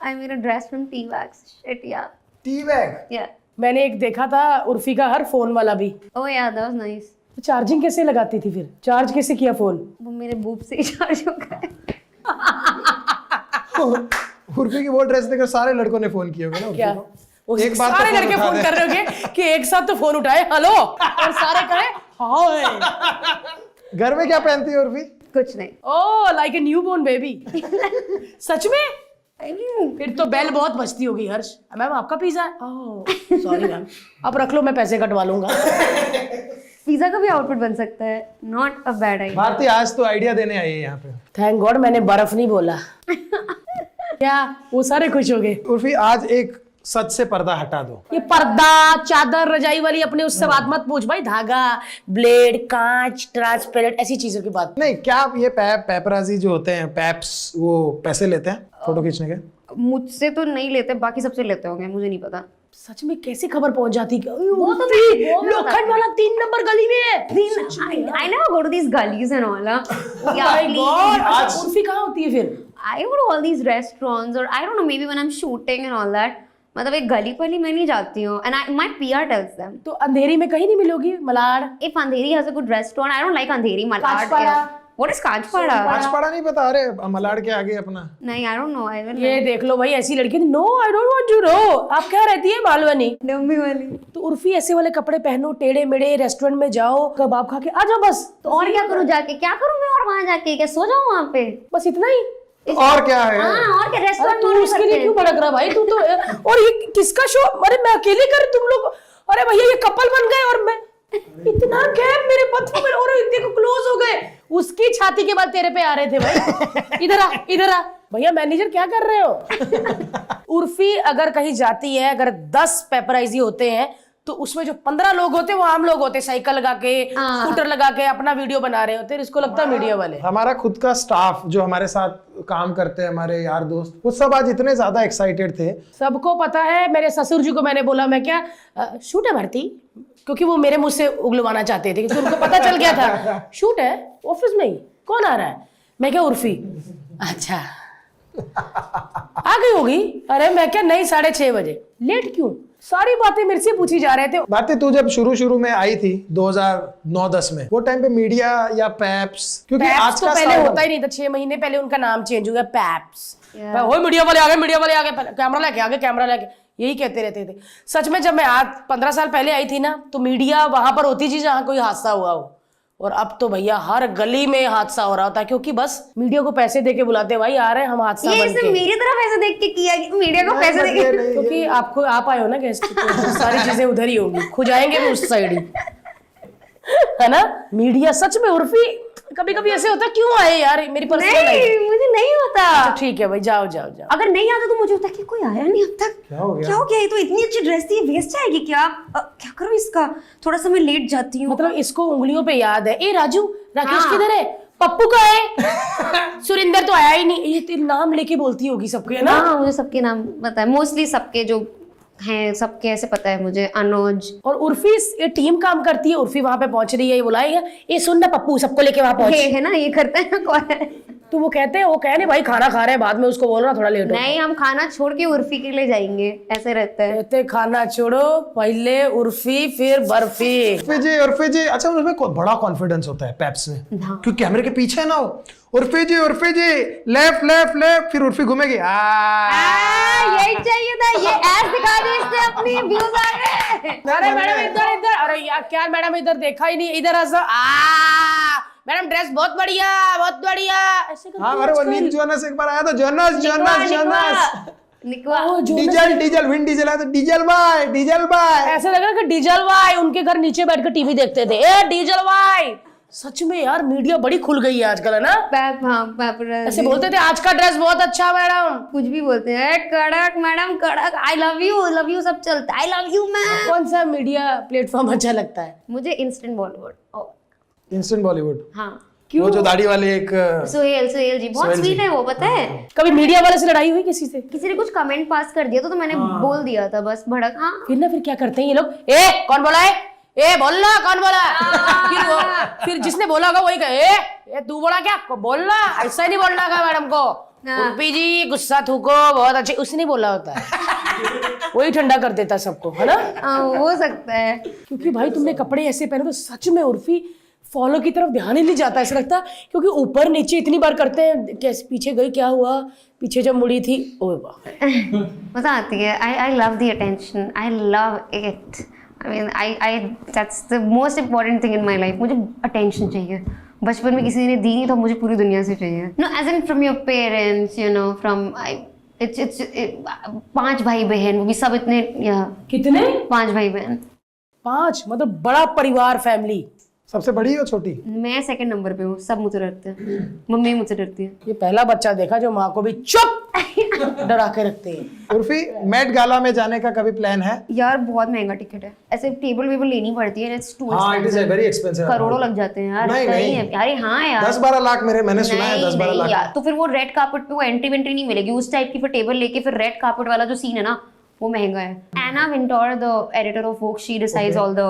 I made a dress from tea bags. Shit यार। Tea bag? या मैंने एक देखा था उर्फी का हर फोन वाला भी। ओह यार, दैट वाज नाइस। चार्जिंग कैसे लगाती थी फिर? चार्ज कैसे किया फोन? वो मेरे बूब से ही चार्ज हो गए। उर्फी की वो ड्रेस देखकर सारे लड़कों ने फोन किए होंगे ना उर्फी क्या? को। एक बार सारे तो लड़के उठा फोन दे। कर रहे होंगे कि एक साथ तो फोन उठाए हेलो, और सारे कहे हाय। घर में क्या पहनती है उर्फी? कुछ नहीं। ओह, लाइक ए न्यूबॉर्न बेबी। सच में? I mean, फिर तो बेल बहुत बजती होगी हर्ष। मैम आपका पिज्जा है? ओह सॉरी मैम, आप रख लो, मैं पैसे कटवा लूंगा। पिज्जा का भी आउटफिट बन सकता है, not a bad idea. Bharti आज तो आइडिया देने आई है यहाँ पे। थैंक गॉड मैंने बर्फ नहीं बोला। क्या वो सारे खुश हो गए? उर्फी, आज एक सच से पर्दा हटा दो। ये पर्दा, चादर, रजाई वाली अपने उससे बात मत पूछ भाई। धागा, ब्लेड, कांच, ट्रांसपेरेंट, ऐसी चीजों की बात। नहीं, क्या आप ये पेपराजी जो होते हैं, पैप्स, वो पैसे लेते हैं फोटो खींचने के? मुझसे तो नहीं लेते, बाकी सबसे लेते होंगे, मुझे नहीं पता। सच में कैसे खबर पहुंच जाती? वो तो मैं लोखंड वाला 3 नंबर गली में है। I never go to these gullies and all. Yeah, My please. God, अच्छा, उर्फी कहाँ होती है फिर? I go to all these restaurants or I don't know, maybe when I'm shooting and all that. मतलब एक गली पली मैं नहीं जाती हूँ, and my PR tells them. तो अंधेरी में कहीं नहीं मिलोगी? Malad? If Andheri has a good restaurant, I don't like Andheri, Malad. कांचपाड़ा? What is Kanchpada? पाँचपाड़ा नहीं पता? अरे मलाड के आगे अपना। नहीं, I don't know. I don't ये देख लो भाई, ऐसी लड़की। No I don't want to know. आप क्या रहती है? मालवनी? डम्बी वाली। तो उर्फी ऐसे वाले कपड़े पहनो, टेढ़े मेढ़े, रेस्टोरेंट में जाओ, कबाब खा के आ जाओ बस। तो और क्या करूँ जाके? क्या करूँ मैं और वहाँ जाके? क्या सो जाऊँ वहाँ पे? बस इतना ही? और क्या है? हाँ, और क्या? अरे रेस्टोरेंट तू उसके लिए क्यों भड़क रहा भाई? तू तो और ये किसका शो? अरे मैं अकेले कर, तुम लोग। अरे भैया ये कपल बन गए और मैं इतना गैप मेरे पत्थर में, और देखो क्लोज हो गए। उसकी छाती के बाद तेरे पे आ रहे थे भाई। इधर आ, इधर आ। भैया मैनेजर क्या कर रहे हो? उर्फी अगर कहीं जाती है, अगर 10 पेपराइजी होते हैं तो उसमें जो 15 लोग होते वो आम लोग होते, साइकिल लगा के स्कूटर लगा के अपना वीडियो बना रहे होते, इसको लगता है मीडिया वाले। हमारा खुद का स्टाफ जो हमारे साथ काम करते हैं, हमारे यार दोस्त, वो सब आज इतने ज्यादा एक्साइटेड थे। सबको पता है, मेरे ससुर जी को मैंने बोला मैं क्या शूट है भारती, क्योंकि वो मेरे मुंह से उगलवाना चाहते थे, क्योंकि उनको पता चल गया था शूट है ऑफिस में ही, कौन आ रहा है, मैं क्या उर्फी, अच्छा आ गई होगी, अरे मैं क्या नहीं 6:30 बजे, लेट क्यों, सारी बातें मेरे से पूछी जा रहे थे। भारती तू जब शुरू में आई थी 2009-10 में, वो टाइम पे मीडिया या पैप्स, क्योंकि आज पैप्स तो का पहले होता ही नहीं था, 6 महीने पहले उनका नाम चेंज हुआ पैप्स, वो मीडिया वाले आ गए, मीडिया वाले आ गए, कैमरा लेके आ गए, कैमरा लेके, यही कहते रहते थे। सच में जब मैं आज 15 साल पहले आई थी ना, तो मीडिया वहां पर होती थी जहां कोई हादसा हुआ हो, और अब तो भैया हर गली में हादसा हो रहा होता है, क्योंकि बस मीडिया को पैसे देके बुलाते, भाई आ रहे हैं हम हादसा ये बन इसने के। मेरी तरफ ऐसे देख के किया कि मीडिया को पैसे बस ये देके, नहीं, क्योंकि आपको आप आए हो ना गेस्ट, तो सारी चीजें उधर ही होंगी, खुजाएंगे भी उस साइड ही, है ना। मीडिया सच में उर्फी कभी कभी ऐसे होता है, क्यों आए यार, मेरी पर्सनल लाइफ। नहीं मुझे नहीं होता। तो ठीक है भाई, जाओ जाओ जाओ। अगर नहीं आता तो मुझे होता कि कोई आया नहीं अब तक, क्या हो गया? क्या हो गया, ये तो इतनी अच्छी ड्रेस थी, वेस्ट जाएगी क्या, क्या करूं इसका, थोड़ा सा मैं लेट जाती हूँ। मतलब इसको उंगलियों पे याद है, ए राजू राकेश हाँ। किधर है, पप्पू का है, सुरिंदर तो आया ही नहीं, ये तेरे नाम लेके बोलती होगी सबके, है ना। हाँ मुझे सबके नाम पता है, मोस्टली सबके जो हैं सबके ऐसे पता है मुझे, अनुज। और उर्फी ये टीम काम करती है, उर्फी वहां पे पहुंच रही है, ये बुलाएगा, ये सुन ना पप्पू सबको लेके वहां पहुंच, है ना, ये करते हैं कौन है? तो वो कहते हैं, वो कह नहीं भाई खाना खा रहे हैं, बाद में उसको बोल रहा थोड़ा लेट हो, नहीं हम खाना छोड़ के उर्फी के लिए जाएंगे, ऐसे रहता है। कहते खाना छोड़ो पहले उर्फी फिर बर्फी। उर्फी जी, अच्छा उसमें बड़ा कॉन्फिडेंस होता है पैप्स में, क्योंकि कैमरे के पीछे है ना वो, उर्फी जी लेफ्ट लेफ्ट लेफ्ट, फिर उर्फी घूमेगी, यही चाहिए था, ये ऐड दिखा दी इससे, अपनी व्यूज आ गए। अरे मैडम इधर इधर, अरे यार क्या मैडम इधर देखा ही नहीं, इधर मैडम ड्रेस बहुत बढ़िया ऐसे करके हाँ, अरे वो नील जोनस एक बार आया था, जोनस निकवा डीजल विन डीजल आया तो डीजल भाई ऐसे लग रहा है कि डीजल भाई उनके घर नीचे बैठ कर टीवी देखते थे, ए डीजल भाई। सच में यार मीडिया बड़ी खुल गई है आजकल, है ना। ऐसे बोलते थे आज का ड्रेस बहुत अच्छा मैडम, कुछ भी बोलते हैं, कड़क मैडम कड़क, आई लव यू सब चलता है, आई लव यू मैम। कौन सा मीडिया प्लेटफॉर्म अच्छा लगता है? मुझे इंस्टेंट बॉलीवुड। इंस्टेंट बॉलीवुड, हाँ वो जो दाढ़ी वाले एक सोहेल जी बहुत स्वीट है वो, पता है। कभी मीडिया वाले से लड़ाई हुई किसी से? किसी ने कुछ कमेंट पास कर दिया तो मैंने बोल दिया था बस भड़क। हाँ फिर क्या करते हैं ये लोग, ए कौन बोला है, ए बोलना कौन बोला, फिर जिसने बोला होगा वही कहे, ए तू बोला क्या, बोलना ऐसा नहीं बोलना का मैडम को, उर्फी जी गुस्सा थूको बहुत अच्छे, उसने नहीं बोला होता है, वही ठंडा कर देता सबको, है ना। हो सकता है, क्योंकि भाई तुमने कपड़े ऐसे पहने तो सच में उर्फी फॉलो की तरफ ध्यान ही नहीं जाता, ऐसा लगता, क्योंकि ऊपर नीचे इतनी बार करते हैं, कैसे पीछे गई, क्या हुआ, पीछे जब मुड़ी थी, ओए वाह। मजा आती है। I love the attention, I love it, I mean I that's the most important thing in my life. मुझे अटेंशन चाहिए, बचपन में किसी ने दी नहीं तो मुझे पूरी दुनिया से चाहिए। No as in from your parents, you know, from it's 5 भाई बहन, वो भी सब इतने, कितने? 5 भाई बहन। 5 मतलब बड़ा परिवार, फैमिली। सबसे बड़ी हो छोटी? मैं सेकंड नंबर पे हूँ, सब मुझसे डरते हैं, मम्मी मुझसे डरती है। ये पहला बच्चा देखा जो माँ को भी चुप डरा के रखते हैं। उर्फी मेट गाला में जाने का कभी प्लान है? यार बहुत महंगा टिकट है, ऐसे टेबल वेबल लेनी पड़ती है, इट्स टू हाँ, इट इज वेरी एक्सपेंसिव, करोड़ों लग जाते हैं यार। नहीं है अरे हाँ यार 10-12 लाख मैंने सुना है, 10-12 लाख यार। तो फिर वो रेड कार्पेट पे वो एंट्री वेंट्री नहीं मिलेगी उस टाइप की, फिर टेबल लेके फिर रेड कार्पेट वाला जो सीन है ना वो महंगा है। Anna Wintour, the editor of Vogue, she decides all the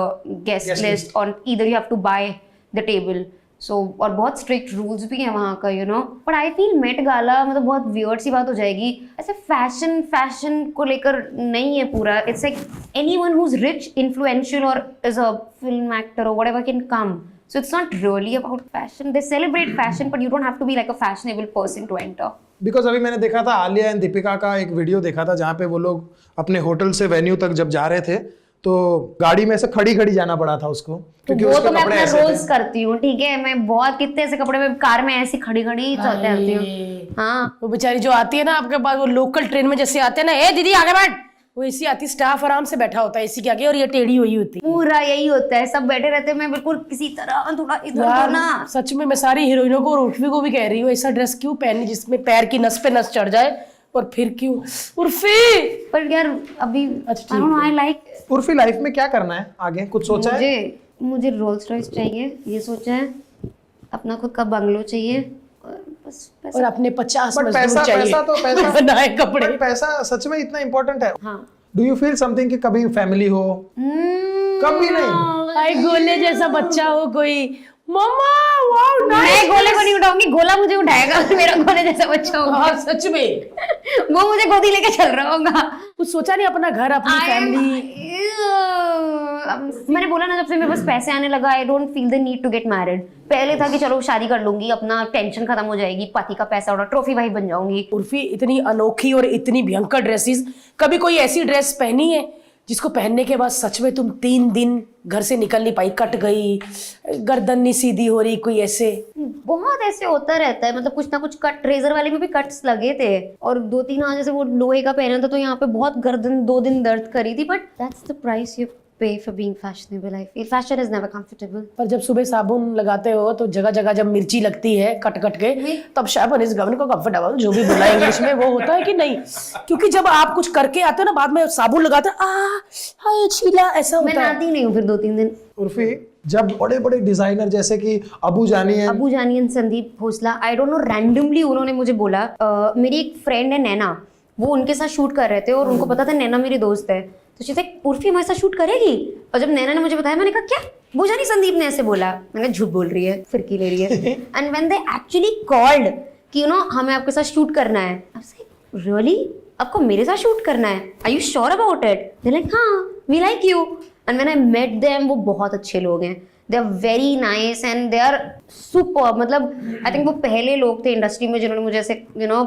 guest list on either you have to buy the table, so और बहुत स्ट्रिक्ट रूल्स भी हैं वहाँ का, you know. But I feel Met Gala मतलब बहुत वियर्ड सी बात हो जाएगी, ऐसे फैशन को लेकर नहीं है पूरा। It's like anyone who is rich, influential और इज अ फिल्म एक्टर और whatever can come, so it's not really about fashion. They celebrate fashion but you don't have to be like a fashionable person to enter. Because अभी मैंने देखा था Alia and Deepika का एक video देखा था जहाँ पे वो लोग अपने होटल से वेन्यू तक जब जा रहे थे तो गाड़ी में से खड़ी जाना पड़ा था उसको, क्योंकि वो उसके तो मैं कपड़े अपना ऐसे रोज थे। करती हूँ, ठीक है, मैं बहुत कितने ऐसे कपड़े में कार में ऐसी खड़ी चलते रहती हूँ। हाँ वो बेचारी जो आती है ना आपके पास, वो लोकल ट्रेन में जैसे आते हैं ना, ए दीदी आगे बैठ, वो एसी आती, स्टाफ आराम से बैठा होता है एसी के आगे और ये टेढ़ी हुई होती है। पूरा यही होता है, सब बैठे रहते हैं, मैं बिल्कुल किसी तरह थोड़ा इधर उधर ना। सच में मैं सारी हीरोइनों को और उर्फी को भी कह रही हूँ, ऐसा ड्रेस क्यों पहननी जिसमें पैर की नस पे नस चढ़ जाए, पर फिर क्यों उर्फी? पर यार अभी अच्छा, आई don't no, I like Urfi life में क्या करना है आगे, कुछ सोचा है? मुझे रोल्स रॉयस चाहिए, ये सोचा है। अपना खुद का बंगलो चाहिए और बस और अपने 50 बट मजदूर पैसा चाहिए पैसा तो पैसा बनाए कपड़े। बट पैसा सच में इतना इम्पोर्टेंट है? हाँ। डू यू फील समथिंग कि कभी फैमिली हो? कभी नहीं। भाई गोले जैसा बच्चा हो कोई, मम्मा वाओ मैं नाइस। गोले को नहीं उठाऊंगी, गोला मुझे उठाएगा। मेरा गोले जैसा बच्चा होगा, हाँ सच में। वो मुझे गोदी लेके चल रहा होगा। कुछ सोचा नहीं अपना घर, अपनी फैमिली? मैंने बोला ना, जब से मेरे पास पैसे आने लगा, I don't feel the need to get married. पहले था कि चलो शादी कर लूंगी, अपना टेंशन खत्म हो जाएगी, पति का पैसा उड़ा, ट्रॉफी भाई बन जाऊंगी। उर्फी इतनी अनोखी और इतनी भयंकर ड्रेसेस, कभी कोई ऐसी ड्रेस पहनी है जिसको पहनने के बाद सच में तुम 3 दिन घर से निकल नहीं पाई, कट गई, गर्दन नहीं सीधी हो रही, कोई ऐसे? बहुत ऐसे होता रहता है, मतलब कुछ ना कुछ कट, रेजर वाले में भी कट्स लगे थे और 2-3 आज जैसे वो लोहे का पहना था तो यहाँ पे बहुत गर्दन 2 दिन दर्द करी थी। But that's the price you pay for being fashionable. I feel fashion is never comfortable. पर जब सुबह साबुन लगाते हो तो जगह जगह जब मिर्ची लगती है कट कट के, तब साबुन इज गवन को कंफर्टेबल, जो भी बोला इंग्लिश में, वो होता है कि नहीं? क्योंकि जब आप कुछ करके आते हो ना, बाद में साबुन लगाते हो, हाय छीला, ऐसा मैं होता है। नहाती नहीं हूँ फिर 2-3 दिन। उर्फी, जब बड़े बड़े डिजाइनर जैसे कि Abu Jani, Abu Jani, Sandeep Khosla, I don't know, randomly उन्होंने मुझे बोला, मेरी एक फ्रेंड है नैना, वो उनके साथ शूट कर रहे थे और उनको पता था नैना मेरी दोस्त है, तो शी सेड उर्फी हमारे साथ शूट करेगी। और जब नैना ने मुझे बताया, मैंने कहा क्या? वो जानी संदीप ने ऐसे बोला। मैंने झूठ बोल रही है, फिरकी ले रही है। And when they actually called कि यू नो हमें आपके साथ शूट करना है, आई वाज लाइक रियली, आपको मेरे साथ शूट करना है? Are you sure about it? They like हाँ, we like you. And when I met them, वो बहुत अच्छे लोग हैं, they are very nice and they are super. मतलब आई थिंक वो पहले लोग थे इंडस्ट्री में जिन्होंने मुझे ऐसे यू नो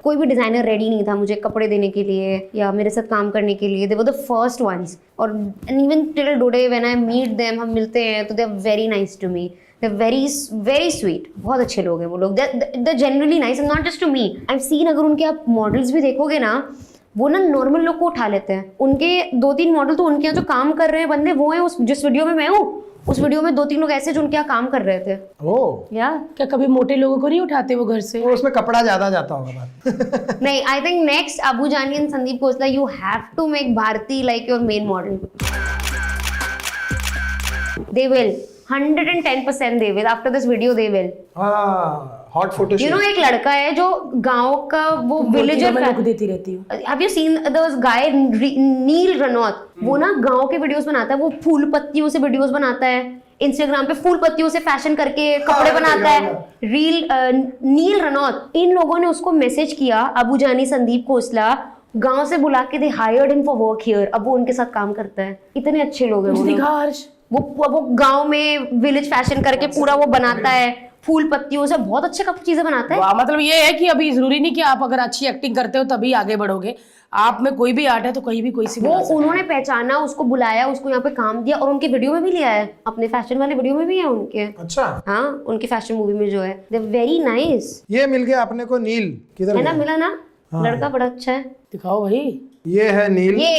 कोई भी डिजाइनर रेडी नहीं था मुझे कपड़े देने के लिए या मेरे साथ काम करने के लिए। They were the first ones. और even till today when I meet them, हम मिलते हैं तो they are very nice to me, they are very very sweet. बहुत अच्छे लोग हैं वो लोग, they generally nice and not just to me. I have seen, अगर उनके आप मॉडल्स भी देखोगे ना, वो ना नॉर्मल लोग को उठा लेते हैं। उनके 2-3 मॉडल तो उनके यहाँ जो काम कर रहे हैं बंदे वो हैं, उस जिस वीडियो में मैं हूँ उस वीडियो में 2-3 लोग ऐसे जो उनके यहाँ काम कर रहे थे। ओह, या क्या कभी मोटे लोगों को नहीं उठाते वो घर से? तो उसमें कपड़ा ज्यादा जाता होगा बात। नहीं, I think next Abu Jani, Sandeep Khosla, you have to make Bharti like your main model. They will 110% they will, after this video they will. हाँ, हॉट फोटो यू नो, एक लड़का है जो गांव का वो विलेजर मैं लोग देती रहती हूँ। Have you seen the guy Neil Ranaut? वो ना गांव के वीडियोस बनाता है, वो फूल पत्तियों से वीडियोस बनाता है, इंस्टाग्राम पे फूल पत्तियों से फैशन करके कपड़े बनाता है, रील। नील रनौत, इन लोगों ने उसको मैसेज किया, अबू जानी, संदीप खोसला, गांव से बुला के they hired him for work here. अब वो उनके साथ काम करता है। इतने अच्छे लोग हैं वो लोग। दिखा हर्ष, वो गांव में विलेज फैशन करके पूरा वो बनाता है, फूल पत्तियों से बहुत अच्छे चीजें बनाता है। वाह, मतलब ये है कि अभी जरूरी नहीं कि आप अगर अच्छी एक्टिंग करते हो तभी आगे बढ़ोगे। आप में कोई भी आर्ट है तो कहीं भी कोई सी वो उन्होंने पहचाना, उसको बुलाया, उसको यहाँ पे काम दिया और उनके वीडियो में भी लिया है, अपने फैशन वाले वीडियो में भी है उनके। अच्छा, हाँ, उनकी फैशन मूवी में जो है, दे वेरी नाइस। ये मिल गया अपने को नील, किधर है ना, गया? मिला ना? लड़का बड़ा अच्छा है। दिखाओ भाई। ये है नील। ये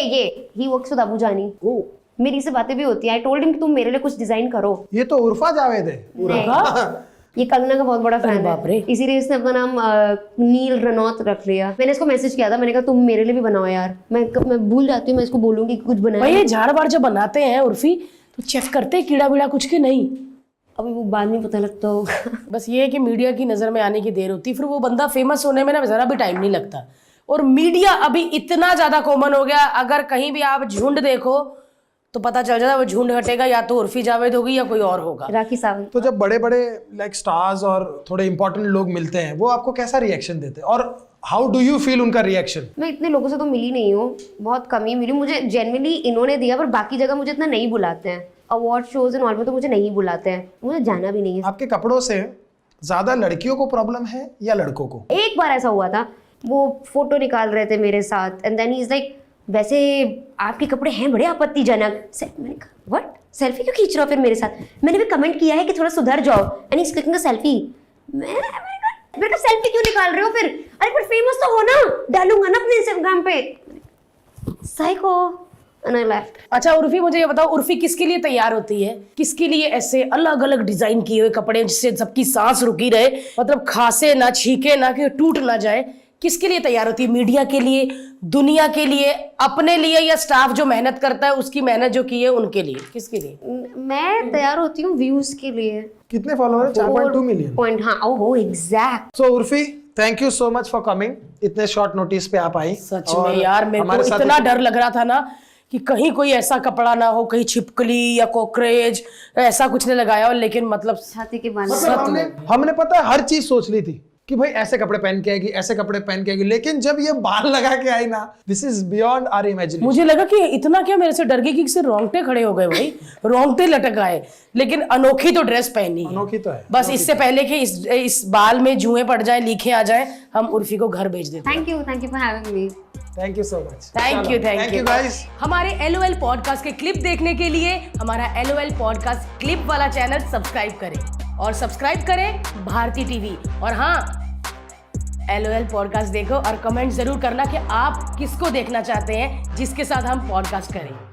ही वर्क्स विद अबू जानी। ओ, मेरी से बातें भी होती है। आई टोल्ड हिम कि तुम मेरे लिए कुछ डिजाइन करो। ये तो उर्फा जावेद है। नहीं, ये कंगना का बहुत बड़ा फैन बाप रे। है, इसीलिए इसने अपना नाम नील रनौत रख लिया। मैंने इसको मैसेज किया था, मैंने कहा तुम मेरे लिए भी बनाओ यार। मैं भूल जाती हूँ, मैं इसको बोलूंगी कुछ बनाए। भाई ये झाड़ बाड़ जब बनाते हैं उर्फी तो चेक करते हैं कीड़ा बीड़ा कुछ के नहीं? अभी वो बाद में पता लगता होगा। बस ये है कि मीडिया की नजर में आने की देर होती है, फिर वो बंदा फेमस होने में ना जरा भी टाइम नहीं लगता। और मीडिया अभी इतना ज्यादा कॉमन हो गया, अगर कहीं भी आप झुंड देखो तो पता चल जाता है वो झुंड हटेगा या तो उर्फी जावेद होगी या कोई और होगा। राखी सावंत। तो जब बड़े बड़े लाइक स्टार्स और थोड़े इंपॉर्टेंट लोग मिलते हैं, वो आपको कैसा रिएक्शन देते हैं और हाउ डू यू फील उनका रिएक्शन? मैं इतने लोगों से तो मिली नहीं हूँ, बहुत कम ही मिली। मुझे जेन्युइनली इन्होंने दिया, पर बाकी जगह मुझे इतना नहीं बुलाते हैं। अवार्ड शोज एंड ऑल में तो मुझे नहीं बुलाते हैं, मुझे जाना भी नहीं है। आपके कपड़ों से ज्यादा लड़कियों को प्रॉब्लम है या लड़कों को? एक बार ऐसा हुआ था, वो फोटो निकाल रहे थे मेरे साथ and then he is like, वैसे आपके कपड़े हैं बड़े आपत्तिजनक। मैंने कहा व्हाट, सेल्फी क्यों खींच रहे हो फिर मेरे साथ? मैंने भी कमेंट किया है कि थोड़ा सुधर जाओ and he is clicking a selfie. मैंने कहा सेल्फी क्यों निकाल रहे हो फिर? अरे पर फेमस तो हो ना, डालूंगा ना अपने इंस्टाग्राम पे। साइको। And I left. अच्छा उर्फी, मुझे ये बताओ, उर्फी किसके लिए तैयार होती है? किसके लिए ऐसे अलग अलग डिजाइन किए हुए कपड़े जिससे सबकी सांस रुकी रहे, मतलब खांसे ना, छींके ना, कि टूट ना जाए? किसके लिए तैयार होती है? मीडिया के लिए, दुनिया के लिए, अपने लिए, या स्टाफ जो मेहनत करता है उसकी मेहनत जो की है उनके लिए? किसके लिए? मैं तैयार होती हूँ व्यूज के लिए। कितने फॉलोअर है? 4.2 मिलियन। पॉइंट, हाँ, ओहो exact. So Urfi, thank you so much for coming. इतने शॉर्ट नोटिस पे आप आई। सच में यार, मेरे को इतना डर लग रहा था ना कि कहीं कोई ऐसा कपड़ा ना हो, कहीं छिपकली या कॉकरोच ऐसा कुछ नहीं लगाया हो, लेकिन मतलब छाती के बाल। हमने पता है हर चीज सोच ली थी कि भाई ऐसे कपड़े पहन के आएगी, ऐसे कपड़े पहन के आएगी, लेकिन जब ये बाल लगा के आई ना, this is beyond our imagination. मुझे लगा कि इतना क्या मेरे से डर गई कि सिर्फ रोंगटे खड़े हो गए भाई, रोंगटे लटक आए। लेकिन अनोखी तो ड्रेस पहनी है, अनोखी तो है। बस इससे पहले कि इस बाल में जुएं पड़ जाए, लीखे आ जाए, हम उर्फी को घर भेज देते हैं। Thank you for having me. Thank you so much. Thank you guys. हमारे LOL पॉडकास्ट के क्लिप देखने के लिए हमारा LOL पॉडकास्ट क्लिप वाला चैनल सब्सक्राइब करें, और सब्सक्राइब करें भारती टीवी। और हाँ, LOL पॉडकास्ट देखो और कमेंट जरूर करना कि आप किसको देखना चाहते हैं, जिसके साथ हम पॉडकास्ट करें।